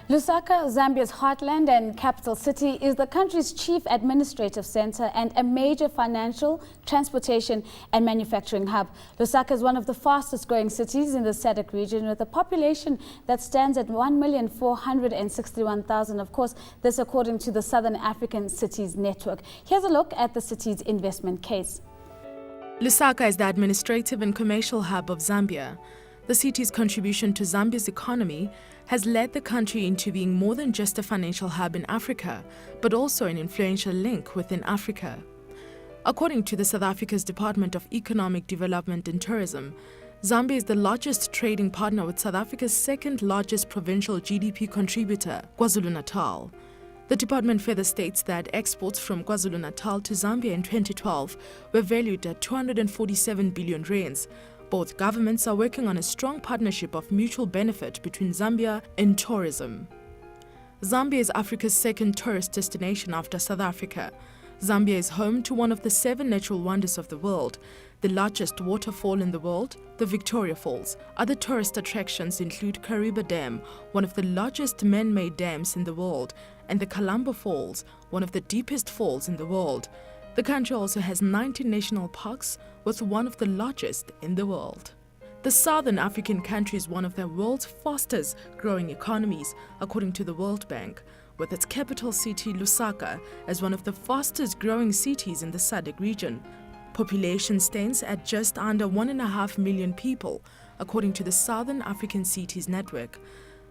Lusaka, Zambia's heartland and capital city, is the country's chief administrative center and a major financial, transportation and manufacturing hub. Lusaka is one of the fastest growing cities in the SADAC region, with a population that stands at 1,461,000. Of course, this according to the Southern African Cities Network. Here's a look at the city's investment case. Lusaka is the administrative and commercial hub of Zambia. The city's contribution to Zambia's economy has led the country into being more than just a financial hub in Africa, but also an influential link within Africa. According to the South Africa's Department of Economic Development and Tourism, Zambia is the largest trading partner with South Africa's second largest provincial GDP contributor, KwaZulu-Natal. The department further states that exports from KwaZulu-Natal to Zambia in 2012 were valued at 247 billion rands. Both governments are working on a strong partnership of mutual benefit between Zambia and tourism. Zambia is Africa's second tourist destination after South Africa. Zambia is home to one of the 7 natural wonders of the world, the largest waterfall in the world, the Victoria Falls. Other tourist attractions include Kariba Dam, one of the largest man-made dams in the world, and the Kalamba Falls, one of the deepest falls in the world. The country also has 19 national parks, with one of the largest in the world. The Southern African country is one of the world's fastest growing economies, according to the World Bank, with its capital city Lusaka as one of the fastest growing cities in the SADC region. Population stands at just under 1.5 million people, according to the Southern African Cities Network.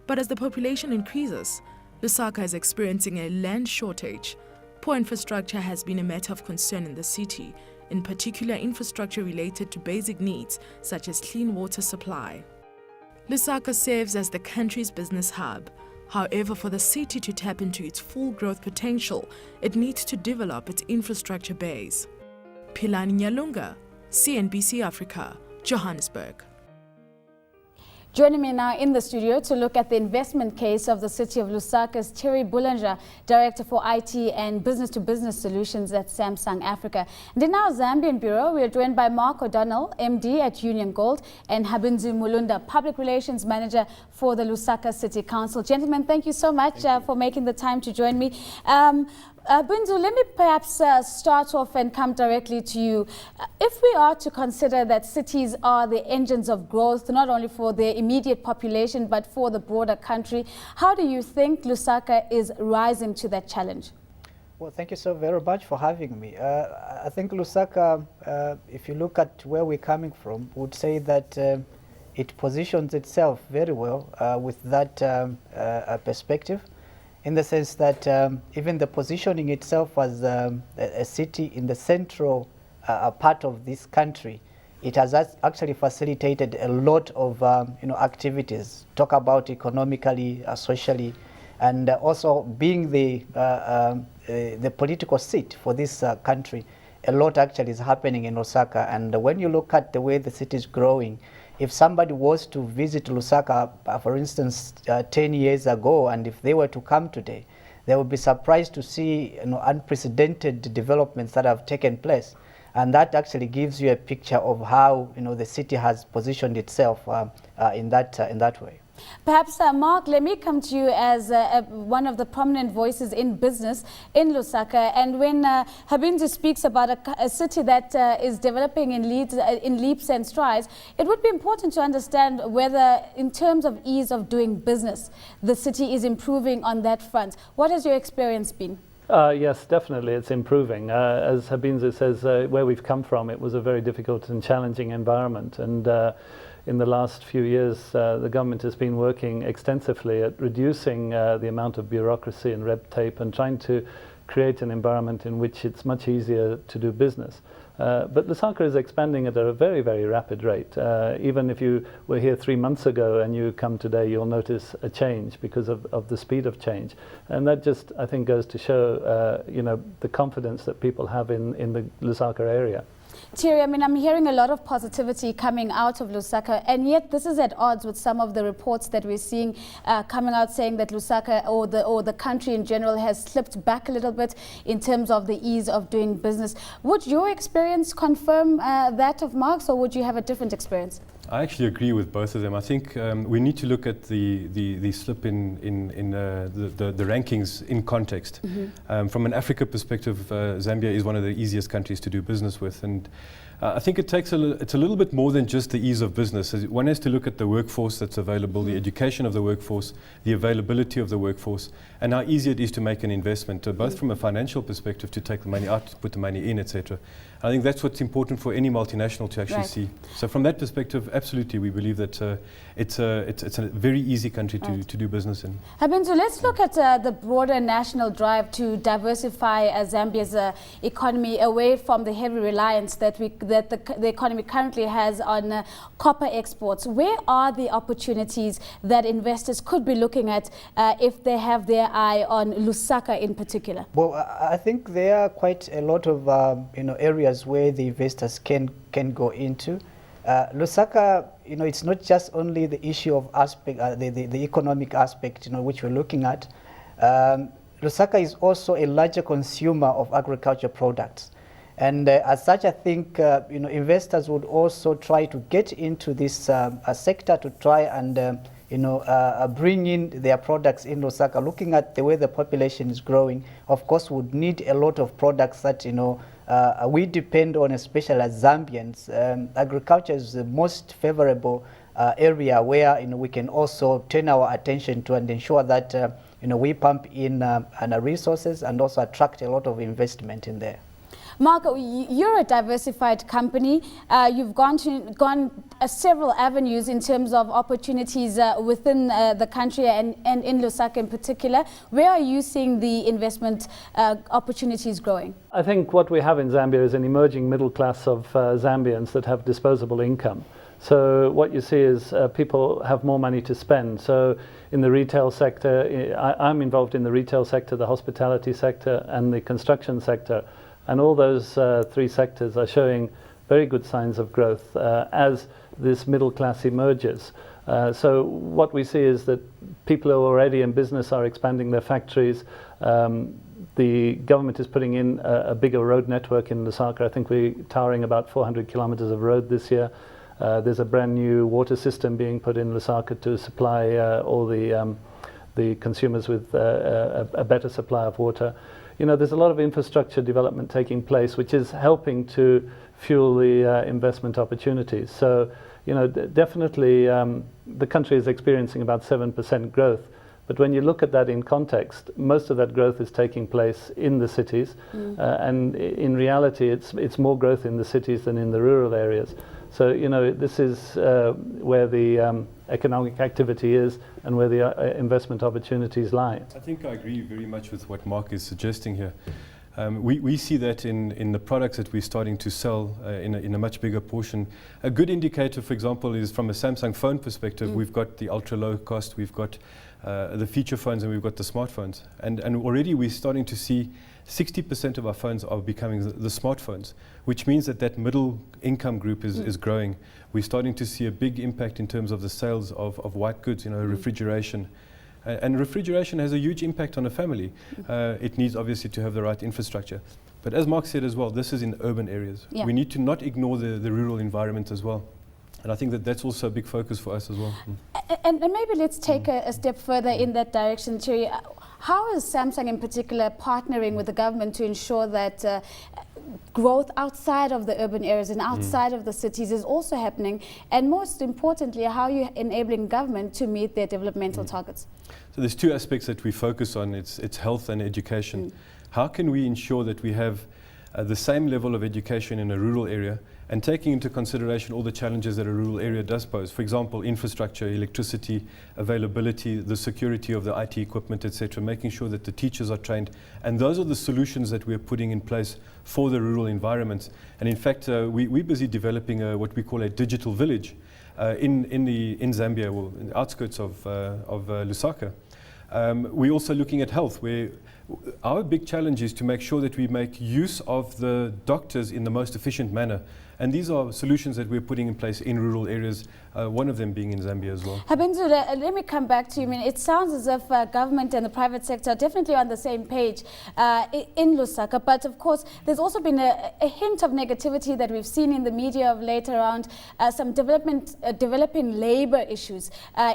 But as the population increases, Lusaka is experiencing a land shortage. Poor infrastructure has been a matter of concern in the city, in particular infrastructure related to basic needs such as clean water supply. Lusaka serves as the country's business hub. However, for the city to tap into its full growth potential, it needs to develop its infrastructure base. Philani Nyalunga, CNBC Africa, Johannesburg. Joining me now in the studio to look at the investment case of the city of Lusaka is Thierry Boulanger, Director for IT and Business-to-Business Solutions at Samsung Africa. And in our Zambian Bureau, we are joined by Mark O'Donnell, MD at Union Gold, and Habinzu Mulunda, Public Relations Manager for the Lusaka City Council. Gentlemen, thank you so much for making the time to join me. Bindu, let me perhaps start off and come directly to you. If we are to consider that cities are the engines of growth, not only for their immediate population, but for the broader country, how do you think Lusaka is rising to that challenge? Well, thank you so very much for having me. I think Lusaka, if you look at where we're coming from, would say that it positions itself very well with that perspective, in the sense that even the positioning itself as a city in the central part of this country, it has actually facilitated a lot of activities. Talk about economically, socially, and also being the political seat for this country. A lot actually is happening in Lusaka, and when you look at the way the city is growing, if somebody was to visit Lusaka, for instance, 10 years ago, and if they were to come today, they would be surprised to see unprecedented developments that have taken place. And that actually gives you a picture of how the city has positioned itself in that way. Perhaps, Mark, let me come to you as one of the prominent voices in business in Lusaka. And when Habinzu speaks about a city that is developing in leaps and strides, it would be important to understand whether, in terms of ease of doing business, the city is improving on that front. What has your experience been? Yes, definitely, it's improving. As Habinzu says, where we've come from, it was a very difficult and challenging environment. And in the last few years, the government has been working extensively at reducing the amount of bureaucracy and red tape and trying to create an environment in which it's much easier to do business. But Lusaka is expanding at a very, very rapid rate. Even if you were here 3 months ago and you come today, you'll notice a change because of the speed of change. And that just, I think, goes to show, the confidence that people have in the Lusaka area. Thierry, I'm hearing a lot of positivity coming out of Lusaka, and yet this is at odds with some of the reports that we're seeing coming out saying that Lusaka or the country in general has slipped back a little bit in terms of the ease of doing business. Would your experience confirm that of Mark's, or would you have a different experience? I actually agree with both of them. I think we need to look at the slip in the rankings in context. From an Africa perspective, Zambia is one of the easiest countries to do business with, and I think it's a little bit more than just the ease of business. One has to look at the workforce that's available, the education of the workforce, the availability of the workforce, and how easy it is to make an investment, both from a financial perspective, to take the money out, to put the money in, etc. I think that's what's important for any multinational to actually see. So from that perspective, absolutely, we believe that it's a very easy country to do business in. Habinzu, let's look at the broader national drive to diversify Zambia's economy away from the heavy reliance that the economy currently has on copper exports. Where are the opportunities that investors could be looking at if they have their eye on Lusaka in particular? Well, I think there are quite a lot of areas where the investors can go into. Lusaka, it's not just only the issue of aspect, the economic aspect, which we're looking at. Lusaka is also a larger consumer of agriculture products. And as such, I think investors would also try to get into this sector to try and bring in their products in Lusaka. Looking at the way the population is growing, of course, would need a lot of products that we depend on, especially as Zambians. Agriculture is the most favorable area where we can also turn our attention to and ensure that we pump in resources and also attract a lot of investment in there. Mark, you're a diversified company. You've gone several avenues in terms of opportunities within the country and in Lusaka in particular. Where are you seeing the investment opportunities growing? I think what we have in Zambia is an emerging middle class of Zambians that have disposable income. So what you see is people have more money to spend. So in the retail sector, I'm involved in the retail sector, the hospitality sector, and the construction sector. And all those three sectors are showing very good signs of growth as this middle class emerges. So what we see is that people who are already in business are expanding their factories. The government is putting in a bigger road network in Lusaka. I think we're towering about 400 kilometers of road this year. There's a brand new water system being put in Lusaka to supply all the consumers with a better supply of water. There's a lot of infrastructure development taking place, which is helping to fuel the investment opportunities. So, definitely the country is experiencing about 7% growth. But when you look at that in context, most of that growth is taking place in the cities. And in reality, it's more growth in the cities than in the rural areas. So, this is where the economic activity is and where the investment opportunities lie. I think I agree very much with what Mark is suggesting here. We see that in the products that we're starting to sell in a much bigger portion. A good indicator, for example, is from a Samsung phone perspective. We've got the ultra low cost, we've got the feature phones, and we've got the smartphones. And already we're starting to see 60% of our phones are becoming the smartphones, which means that middle income group is growing. We're starting to see a big impact in terms of the sales of white goods, refrigeration. And refrigeration has a huge impact on a family. It needs obviously to have the right infrastructure. But as Mark said as well, this is in urban areas. We need to not ignore the rural environment as well. And I think that's also a big focus for us as well. And maybe let's take a step further in that direction, Thierry. How is Samsung in particular partnering with the government to ensure that growth outside of the urban areas and outside of the cities is also happening? And most importantly, how are you enabling government to meet their developmental targets? So there's two aspects that we focus on. It's health and education. How can we ensure that we have the same level of education in a rural area and taking into consideration all the challenges that a rural area does pose? For example, infrastructure, electricity, availability, the security of the IT equipment, etc., making sure that the teachers are trained. And those are the solutions that we're putting in place for the rural environments. And in fact, we're busy developing what we call a digital village in Zambia, well, in the outskirts of Lusaka. We're also looking at health, where Our big challenge is to make sure that we make use of the doctors in the most efficient manner. And these are solutions that we're putting in place in rural areas, one of them being in Zambia as well. Habenzile, let me come back to you. I mean, it sounds as if government and the private sector are definitely on the same page in Lusaka, but of course there's also been a hint of negativity that we've seen in the media of late around some developing labor issues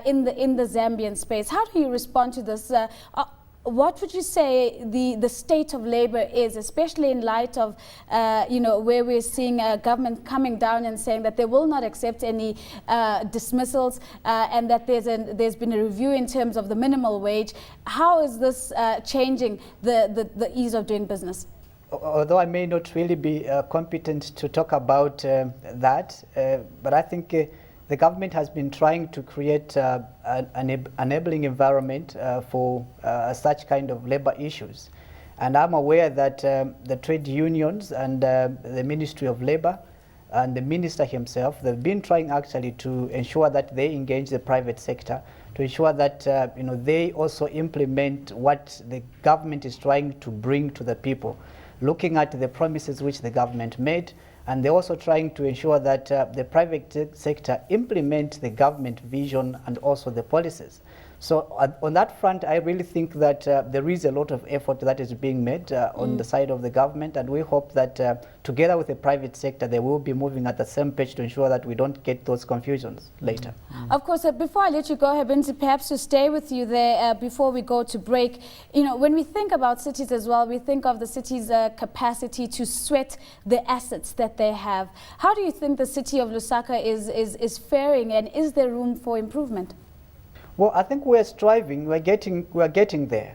in the Zambian space. How do you respond to this? What would you say the state of labor is, especially in light of, where we're seeing government coming down and saying that they will not accept any dismissals and that there's been a review in terms of the minimal wage. How is this changing the ease of doing business? Although I may not really be competent to talk about that, but I think the government has been trying to create an enabling environment for such kind of labor issues. And I'm aware that the trade unions and the Ministry of Labor and the minister himself, they've been trying actually to ensure that they engage the private sector, to ensure that they also implement what the government is trying to bring to the people, looking at the promises which the government made. And they're also trying to ensure that the private sector implement the government vision and also the policies. So on that front, I really think that there is a lot of effort that is being made on the side of the government, and we hope that together with the private sector, they will be moving at the same page to ensure that we don't get those confusions later. Of course, before I let you go, Habinzi, perhaps to stay with you there before we go to break, when we think about cities as well, we think of the city's capacity to sweat the assets that they have. How do you think the city of Lusaka is faring, and is there room for improvement? Well, I think we're striving, we're getting there.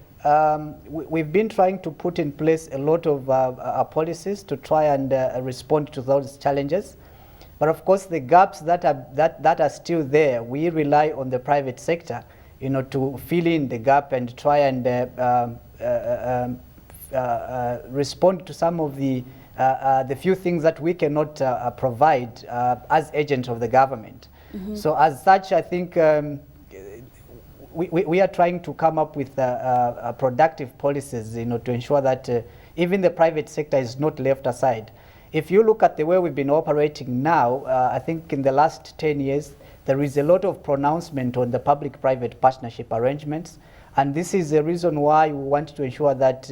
We've been trying to put in place a lot of policies to try and respond to those challenges. But of course, the gaps that are still there, we rely on the private sector, to fill in the gap and try and respond to some of the few things that we cannot provide as agents of the government. So as such, I think we are trying to come up with productive policies, to ensure that even the private sector is not left aside. If you look at the way we've been operating now, I think in the last 10 years, there is a lot of pronouncement on the public-private partnership arrangements. And this is the reason why we want to ensure that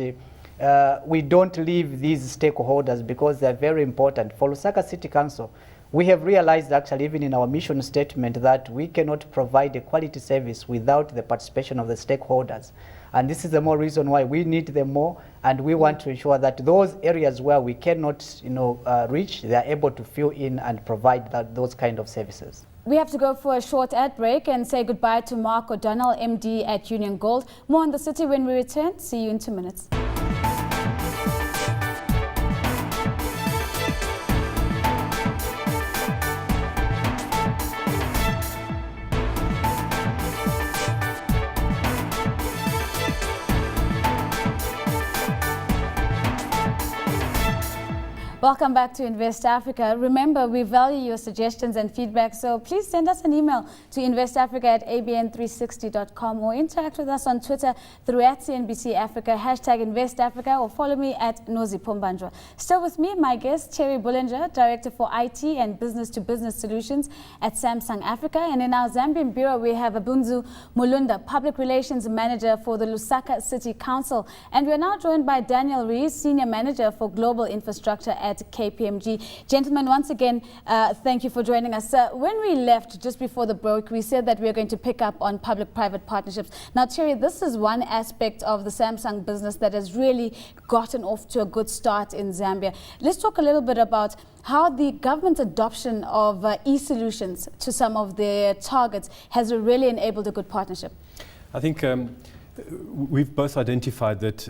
we don't leave these stakeholders, because they're very important. For Lusaka City Council, we have realized actually even in our mission statement that we cannot provide a quality service without the participation of the stakeholders. And this is the more reason why we need them more, and we want to ensure that those areas where we cannot reach, they are able to fill in and provide those kind of services. We have to go for a short ad break and say goodbye to Mark O'Donnell, MD at Union Gold. More on the city when we return. See you in 2 minutes. Welcome back to Invest Africa. Remember, we value your suggestions and feedback, so please send us an email to investafrica@abn360.com or interact with us on Twitter through @CNBC Africa, #InvestAfrica, or follow me at Nozi Pombanjwa. Still with me, my guest, Terry Bullinger, Director for IT and Business-to-Business Solutions at Samsung Africa. And in our Zambian Bureau, we have Abunzu Mulunda, Public Relations Manager for the Lusaka City Council. And we're now joined by Daniel Rees, Senior Manager for Global Infrastructure at KPMG. Gentlemen, once again, thank you for joining us. When we left just before the break, we said that we are going to pick up on public-private partnerships. Now, Terry, this is one aspect of the Samsung business that has really gotten off to a good start in Zambia. Let's talk a little bit about how the government's adoption of e-solutions to some of their targets has really enabled a good partnership. I think we've both identified that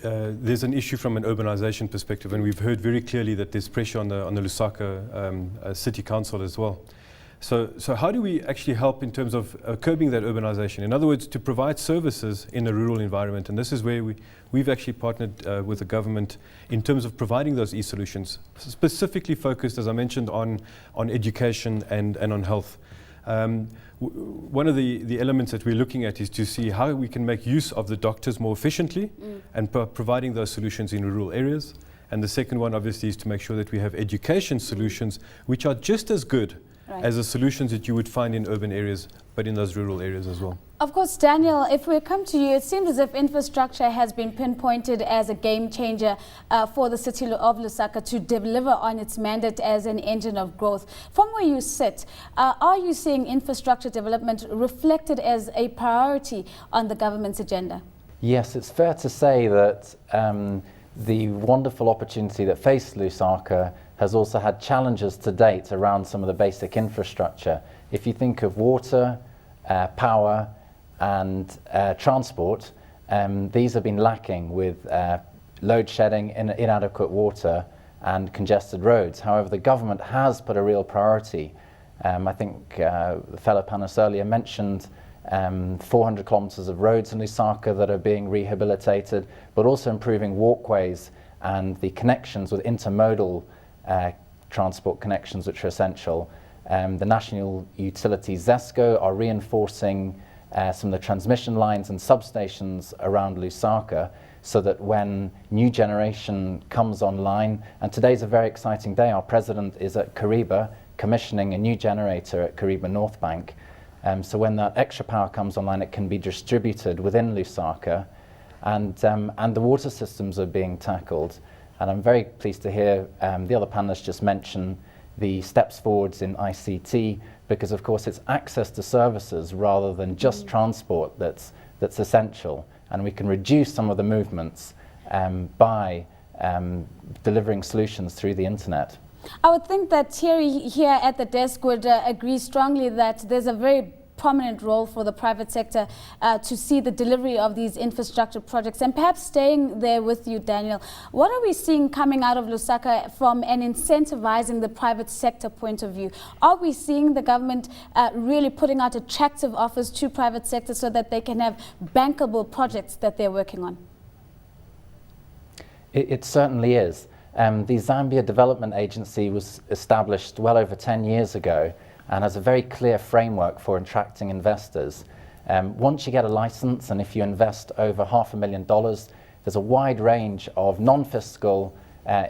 there's an issue from an urbanization perspective, and we've heard very clearly that there's pressure on the Lusaka City Council as well. So how do we actually help in terms of curbing that urbanization? In other words, to provide services in a rural environment, and this is where we've actually partnered with the government in terms of providing those e-solutions, specifically focused, as I mentioned, on education and on health. One of the elements that we're looking at is to see how we can make use of the doctors more efficiently and providing those solutions in rural areas. And the second one, obviously, is to make sure that we have education solutions which are just as good as the solutions that you would find in urban areas, but in those rural areas as well. Of course, Daniel, if we come to you, it seems as if infrastructure has been pinpointed as a game changer for the city of Lusaka to deliver on its mandate as an engine of growth. From where you sit, are you seeing infrastructure development reflected as a priority on the government's agenda? Yes, it's fair to say that the wonderful opportunity that faced Lusaka has also had challenges to date around some of the basic infrastructure. If you think of water, power and transport, these have been lacking with load shedding, inadequate water and congested roads. However, the government has put a real priority. I think the fellow panelist earlier mentioned 400 kilometres of roads in Lusaka that are being rehabilitated, but also improving walkways and the connections with intermodal transport connections, which are essential. The national utilities ZESCO are reinforcing some of the transmission lines and substations around Lusaka so that when new generation comes online, and today's a very exciting day, our president is at Kariba commissioning a new generator at Kariba North Bank. So when that extra power comes online, it can be distributed within Lusaka, and the water systems are being tackled. And I'm very pleased to hear the other panelists just mention the steps forwards in ICT, because of course it's access to services rather than just transport that's essential, and we can reduce some of the movements by delivering solutions through the internet. I would think that Thierry here at the desk would agree strongly that there's a very prominent role for the private sector to see the delivery of these infrastructure projects. And perhaps staying there with you, Daniel, what are we seeing coming out of Lusaka from an incentivizing the private sector point of view? Are we seeing the government really putting out attractive offers to private sector so that they can have bankable projects that they're working on? It certainly is. The Zambia Development Agency was established well over 10 years ago and has a very clear framework for attracting investors. Once you get a license, and if you invest over $500,000, there's a wide range of non-fiscal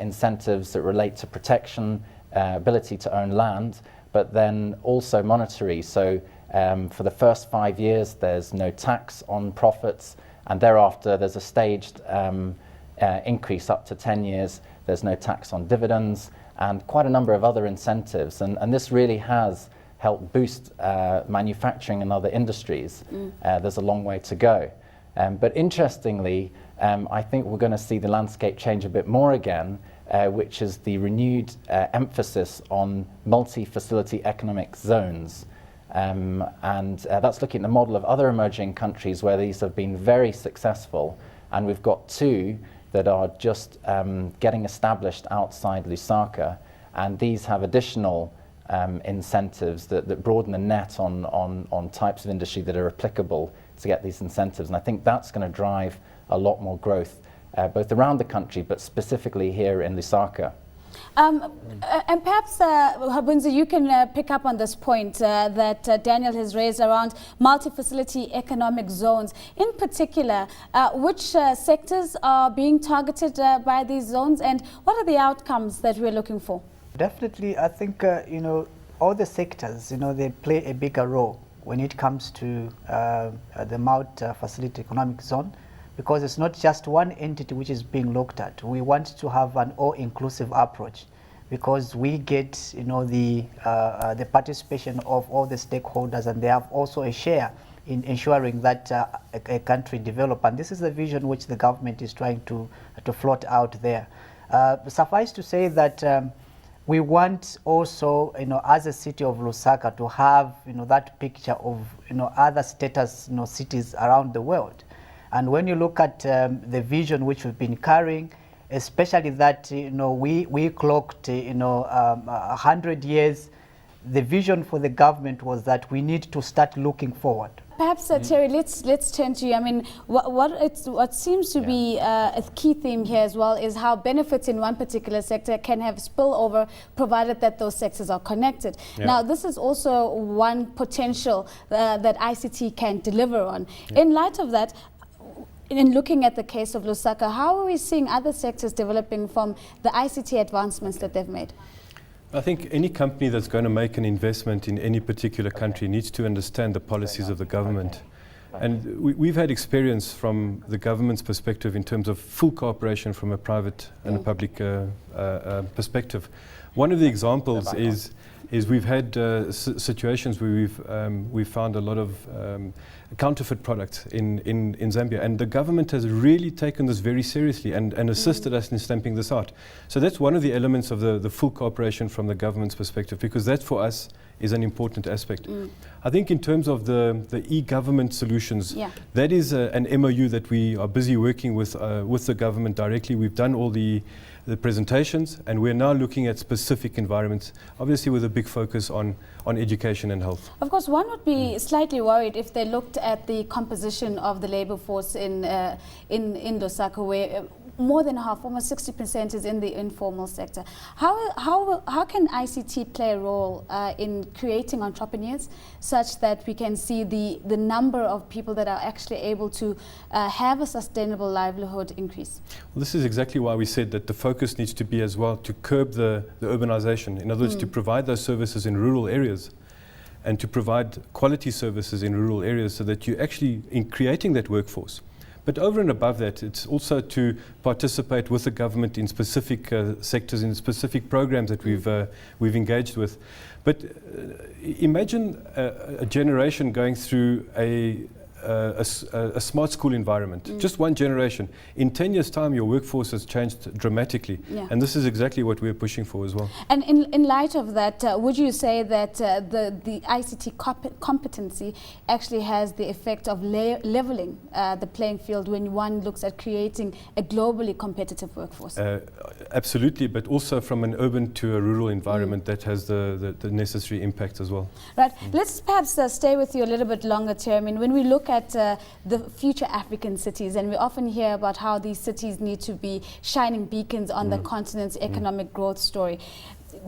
incentives that relate to protection, ability to own land, but then also monetary. So for the first 5 years, there's no tax on profits, and thereafter there's a staged increase up to 10 years. There's no tax on dividends, and quite a number of other incentives. And this really has helped boost manufacturing and other industries. There's a long way to go. But interestingly, I think we're going to see the landscape change a bit more again, which is the renewed emphasis on multi-facility economic zones. And that's looking at the model of other emerging countries where these have been very successful. And we've got two that are just getting established outside Lusaka, and these have additional incentives that broaden the net on types of industry that are applicable to get these incentives. And I think that's going to drive a lot more growth, both around the country, but specifically here in Lusaka. And perhaps, Habunzi, you can pick up on this point that Daniel has raised around multi-facility economic zones. In particular, which sectors are being targeted by these zones, and what are the outcomes that we're looking for? Definitely, I think, all the sectors, they play a bigger role when it comes to the multi-facility economic zone, because it's not just one entity which is being looked at. We want to have an all-inclusive approach, because we get the participation of all the stakeholders, and they have also a share in ensuring that a country develops. And this is the vision which the government is trying to float out there. Suffice to say that we want also, as a city of Lusaka, to have that picture of other status cities around the world. And when you look at the vision which we've been carrying, especially that we clocked 100 years, the vision for the government was that we need to start looking forward. Perhaps, Terry, let's turn to you. I mean, what seems to be a key theme here as well is how benefits in one particular sector can have spillover, provided that those sectors are connected. Yeah. Now, this is also one potential that ICT can deliver on. Yeah. In light of that, in looking at the case of Lusaka, how are we seeing other sectors developing from the ICT advancements that they've made? I think any company that's going to make an investment in any particular country needs to understand the policies of the government. And we've had experience from the government's perspective in terms of full cooperation from a private and a public perspective. One of the examples is we've had situations where we've found a lot of counterfeit products in Zambia, and the government has really taken this very seriously and assisted us in stamping this out. So that's one of the elements of the full cooperation from the government's perspective, because that for us is an important aspect. I think in terms of the e-government solutions, that is an MOU that we are busy working with the government directly. We've done all the presentations, and we're now looking at specific environments, obviously with a big focus on education and health. Of course, one would be slightly worried if they looked at the composition of the labor force in Lusaka, where more than half, almost 60%, is in the informal sector. How can ICT play a role in creating entrepreneurs such that we can see the number of people that are actually able to have a sustainable livelihood increase? Well, this is exactly why we said that the focus needs to be as well to curb the urbanization. In other words, to provide those services in rural areas and to provide quality services in rural areas so that you're actually in creating that workforce. But over and above that, it's also to participate with the government in specific sectors, in specific programs that we've engaged with. But imagine a generation going through a smart school environment, just one generation. In 10 years' time, your workforce has changed dramatically. And this is exactly what we're pushing for as well. And in light of that, would you say that the ICT competency actually has the effect of leveling the playing field when one looks at creating a globally competitive workforce? Absolutely, but also from an urban to a rural environment that has the necessary impact as well. Right. Let's perhaps stay with you a little bit longer, Chair. I mean, when we look at the future African cities, and we often hear about how these cities need to be shining beacons on the continent's economic growth story.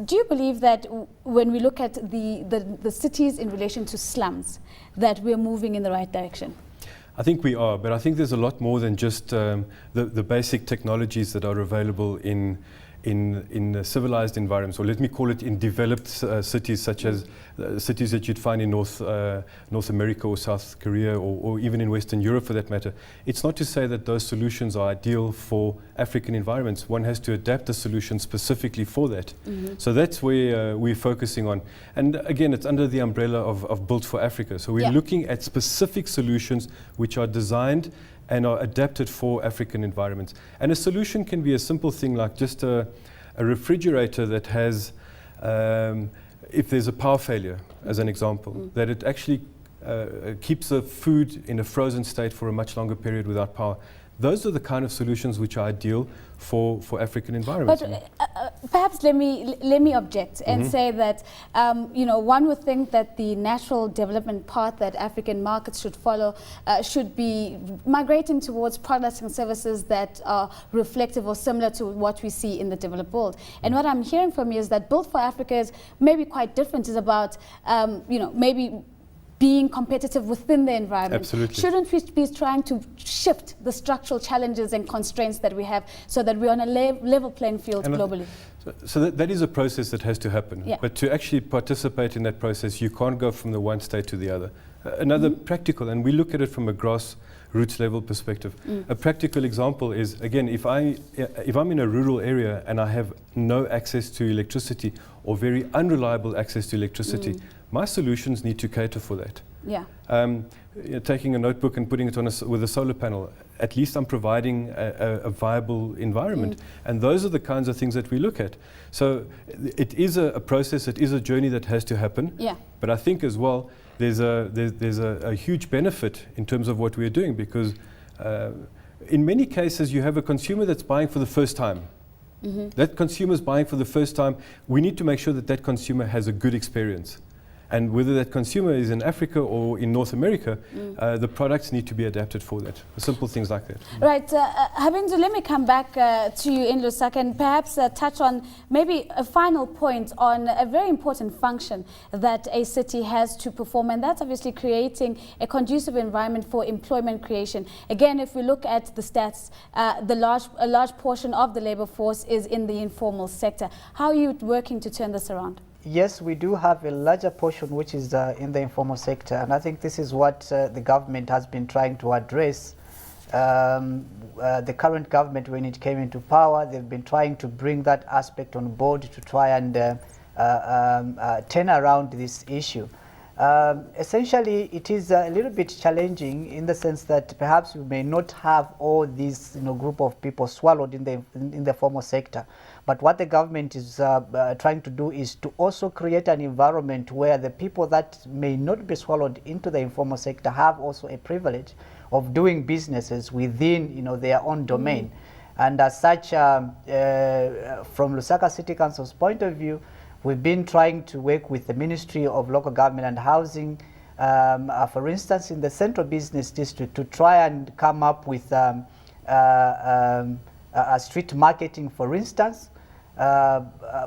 Do you believe that when we look at the cities in relation to slums, that we're moving in the right direction? I think we are, but I think there's a lot more than just the basic technologies that are available in civilized environments, or let me call it in developed cities, such as cities that you'd find in North America or South Korea, or even in Western Europe for that matter. It's not to say that those solutions are ideal for African environments. One has to adapt the solution specifically for that. So that's where we're focusing on. And again, it's under the umbrella of Built for Africa. So we're looking at specific solutions which are designed and are adapted for African environments. And a solution can be a simple thing like just a refrigerator that has, if there's a power failure, as an example, that it actually keeps the food in a frozen state for a much longer period without power. Those are the kind of solutions which are ideal for African environments. But perhaps let me object and say that one would think that the natural development path that African markets should follow should be migrating towards products and services that are reflective or similar to what we see in the developed world. And what I'm hearing from you is that Built for Africa is maybe quite different. It's about maybe being competitive within the environment. Absolutely. Shouldn't we be trying to shift the structural challenges and constraints that we have so that we're on a level playing field globally? So that is a process that has to happen. But to actually participate in that process, you can't go from the one state to the other. Another practical, and we look at it from a grassroots level perspective. A practical example is, again, if I'm in a rural area and I have no access to electricity or very unreliable access to electricity, my solutions need to cater for that. Taking a notebook and putting it on with a solar panel, at least I'm providing a viable environment. And those are the kinds of things that we look at. So it is a process, it is a journey that has to happen. But I think as well, there's a huge benefit in terms of what we're doing, because in many cases you have a consumer that's buying for the first time. That consumer's buying for the first time. We need to make sure that that consumer has a good experience. And whether that consumer is in Africa or in North America, the products need to be adapted for that. Simple things like that. Right. Habinzu, let me come back to you in Lusaka and perhaps touch on maybe a final point on a very important function that a city has to perform, and that's obviously creating a conducive environment for employment creation. Again, if we look at the stats, a large portion of the labor force is in the informal sector. How are you working to turn this around? Yes, we do have a larger portion which is in the informal sector, and I think this is what the government has been trying to address. The current government, when it came into power, they've been trying to bring that aspect on board to try and turn around this issue. Essentially, it is a little bit challenging in the sense that perhaps we may not have all these group of people swallowed in the formal sector. But what the government is trying to do is to also create an environment where the people that may not be swallowed into the informal sector have also a privilege of doing businesses within their own domain. And as such, from Lusaka City Council's point of view, we've been trying to work with the Ministry of Local Government and Housing, for instance, in the Central Business District, to try and come up with street marketing, for instance.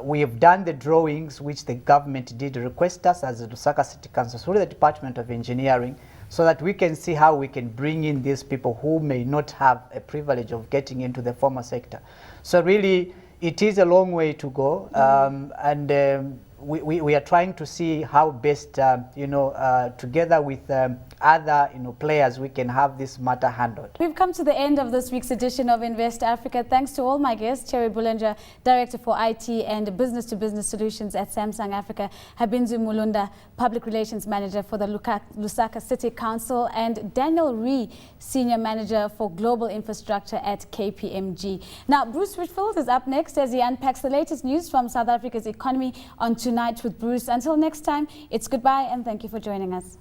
We have done the drawings which the government did request us as the Lusaka City Council through the Department of Engineering, so that we can see how we can bring in these people who may not have a privilege of getting into the formal sector. So really, it is a long way to go, and we are trying to see how best, together with other players, we can have this matter handled. We've come to the end of this week's edition of Invest Africa. Thanks to all my guests: Cherry Bulanja, Director for IT and Business to Business Solutions at Samsung Africa; Habinzu Mulunda, Public Relations Manager for the Lusaka City Council; and Daniel Ree, Senior Manager for Global Infrastructure at KPMG. Now, Bruce Whitfield is up next as he unpacks the latest news from South Africa's economy on Tonight with Bruce. Until next time, it's goodbye and thank you for joining us.